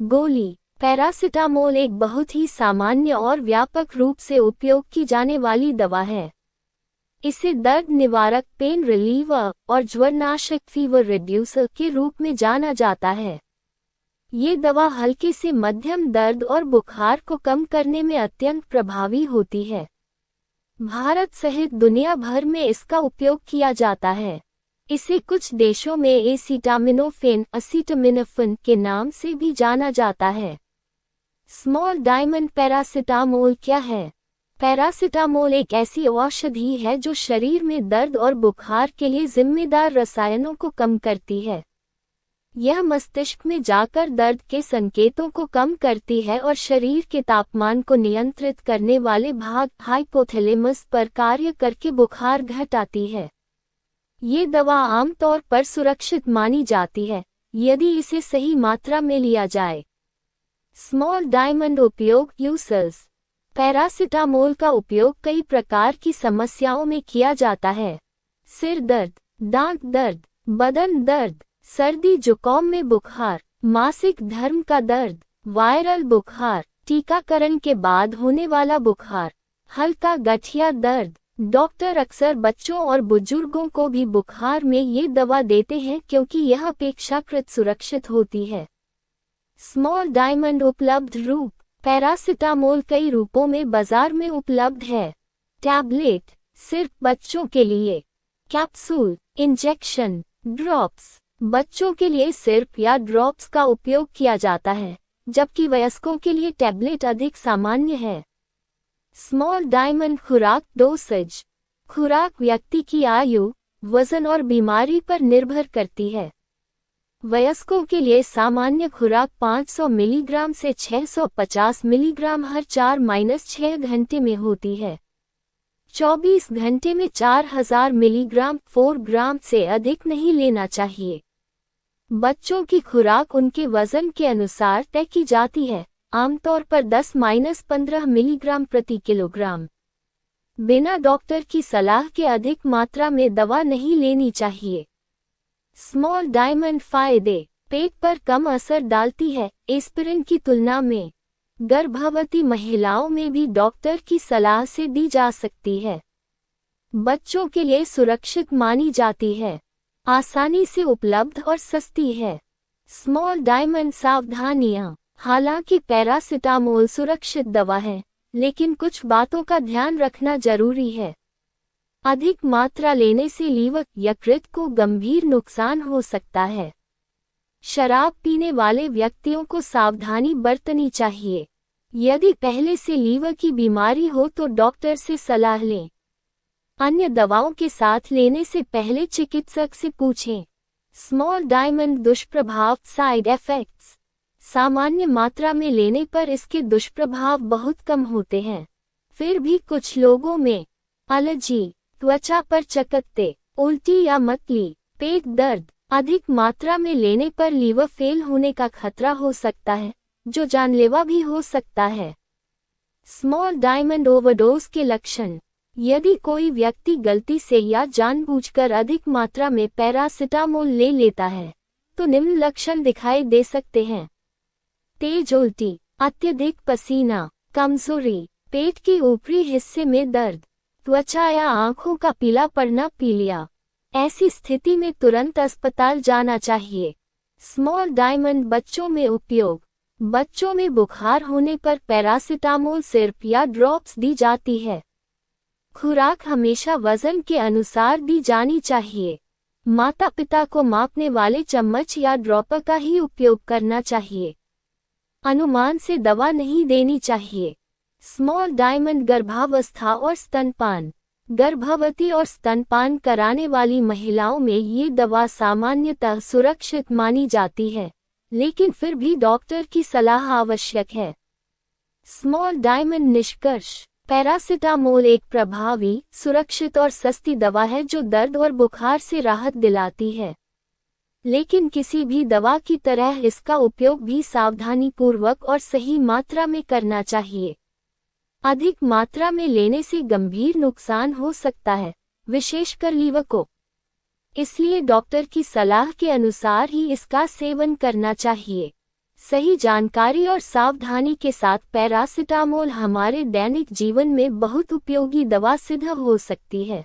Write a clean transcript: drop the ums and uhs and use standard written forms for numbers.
गोली। पैरासिटामोल एक बहुत ही सामान्य और व्यापक रूप से उपयोग की जाने वाली दवा है। इसे दर्द निवारक, पेन रिलीवर और ज्वरनाशक, फीवर रिड्यूसर के रूप में जाना जाता है। ये दवा हल्के से मध्यम दर्द और बुखार को कम करने में अत्यंत प्रभावी होती है। भारत सहित दुनिया भर में इसका उपयोग किया जाता है। इसे कुछ देशों में एसिटामिनोफेन, असीटामिनोफेन के नाम से भी जाना जाता है। स्मॉल डायमंड पैरासिटामोल क्या है? पैरासिटामोल एक ऐसी औषधि है जो शरीर में दर्द और बुखार के लिए जिम्मेदार रसायनों को कम करती है। यह मस्तिष्क में जाकर दर्द के संकेतों को कम करती है और शरीर के तापमान को नियंत्रित करने वाले भाग हाइपोथैलेमस पर कार्य करके बुखार घटाती है। ये दवा आमतौर पर सुरक्षित मानी जाती है यदि इसे सही मात्रा में लिया जाए। स्मॉल डायमंड उपयोग यूसेस। पैरासिटामोल का उपयोग कई प्रकार की समस्याओं में किया जाता है। सिर दर्द, दांत दर्द, बदन दर्द, सर्दी जुकाम में बुखार, मासिक धर्म का दर्द, वायरल बुखार, टीकाकरण के बाद होने वाला बुखार, हल्का गठिया दर्द। डॉक्टर अक्सर बच्चों और बुजुर्गों को भी बुखार में ये दवा देते हैं क्योंकि यह अपेक्षाकृत सुरक्षित होती है। स्मॉल डायमंड उपलब्ध रूप। पैरासिटामोल कई रूपों में बाजार में उपलब्ध है। टैबलेट, सिर्फ बच्चों के लिए। Capsule, injection, drops. बच्चों के लिए सिर्फ या ड्रॉप्स का उपयोग किया जाता है, जबकि वयस्कों के लिए टैबलेट अधिक सामान्य है। स्मॉल डायमंड खुराक डोसेज। खुराक व्यक्ति की आयु, वजन और बीमारी पर निर्भर करती है। वयस्कों के लिए सामान्य खुराक 500 मिलीग्राम से 650 मिलीग्राम हर 4-6 घंटे में होती है। 24 घंटे में 4000 मिलीग्राम 4 ग्राम से अधिक नहीं लेना चाहिए। बच्चों की खुराक उनके वजन के अनुसार तय की जाती है, आमतौर पर 10-15 मिलीग्राम प्रति किलोग्राम। बिना डॉक्टर की सलाह के अधिक मात्रा में दवा नहीं लेनी चाहिए। स्मॉल डायमंड फायदे। पेट पर कम असर डालती है एस्पिरिन की तुलना में। गर्भवती महिलाओं में भी डॉक्टर की सलाह से दी जा सकती है। बच्चों के लिए सुरक्षित मानी जाती है। आसानी से उपलब्ध और सस्ती है। स्मॉल डायमंड सावधानियां। हालांकि पैरासिटामोल सुरक्षित दवा है, लेकिन कुछ बातों का ध्यान रखना जरूरी है। अधिक मात्रा लेने से लीवर, यकृत को गंभीर नुकसान हो सकता है। शराब पीने वाले व्यक्तियों को सावधानी बरतनी चाहिए। यदि पहले से लीवर की बीमारी हो तो डॉक्टर से सलाह लें। अन्य दवाओं के साथ लेने से पहले चिकित्सक से पूछें। स्मॉल डायमंड दुष्प्रभाव साइड इफेक्ट्स। सामान्य मात्रा में लेने पर इसके दुष्प्रभाव बहुत कम होते हैं। फिर भी कुछ लोगों में एलर्जी, त्वचा पर चकत्ते, उल्टी या मतली, पेट दर्द। अधिक मात्रा में लेने पर लीवर फेल होने का खतरा हो सकता है, जो जानलेवा भी हो सकता है। स्मॉल डायमंड ओवरडोज के लक्षण। यदि कोई व्यक्ति गलती से या जानबूझकर अधिक मात्रा में पैरासिटामोल ले लेता है, तो निम्न लक्षण दिखाई दे सकते हैं। तेज उल्टी, अत्यधिक पसीना, कमजोरी, पेट के ऊपरी हिस्से में दर्द, त्वचा या आंखों का पीला पड़ना, पीलिया। ऐसी स्थिति में तुरंत अस्पताल जाना चाहिए। स्मॉल डायमंड बच्चों में उपयोग। बच्चों में बुखार होने पर पैरासिटामोल सिरप या ड्रॉप्स दी जाती है। खुराक हमेशा वजन के अनुसार दी जानी चाहिए। माता पिता को मापने वाले चम्मच या ड्रॉपर का ही उपयोग करना चाहिए। अनुमान से दवा नहीं देनी चाहिए। स्मॉल डायमंड गर्भावस्था और स्तनपान। गर्भवती और स्तनपान कराने वाली महिलाओं में ये दवा सामान्यतः सुरक्षित मानी जाती है, लेकिन फिर भी डॉक्टर की सलाह आवश्यक है। स्मॉल डायमंड निष्कर्ष। पैरासिटामोल एक प्रभावी, सुरक्षित और सस्ती दवा है जो दर्द और बुखार से राहत दिलाती है। लेकिन किसी भी दवा की तरह इसका उपयोग भी सावधानीपूर्वक और सही मात्रा में करना चाहिए। अधिक मात्रा में लेने से गंभीर नुकसान हो सकता है, विशेषकर लीवर को। इसलिए डॉक्टर की सलाह के अनुसार ही इसका सेवन करना चाहिए। सही जानकारी और सावधानी के साथ पैरासिटामोल हमारे दैनिक जीवन में बहुत उपयोगी दवा सिद्ध हो सकती है।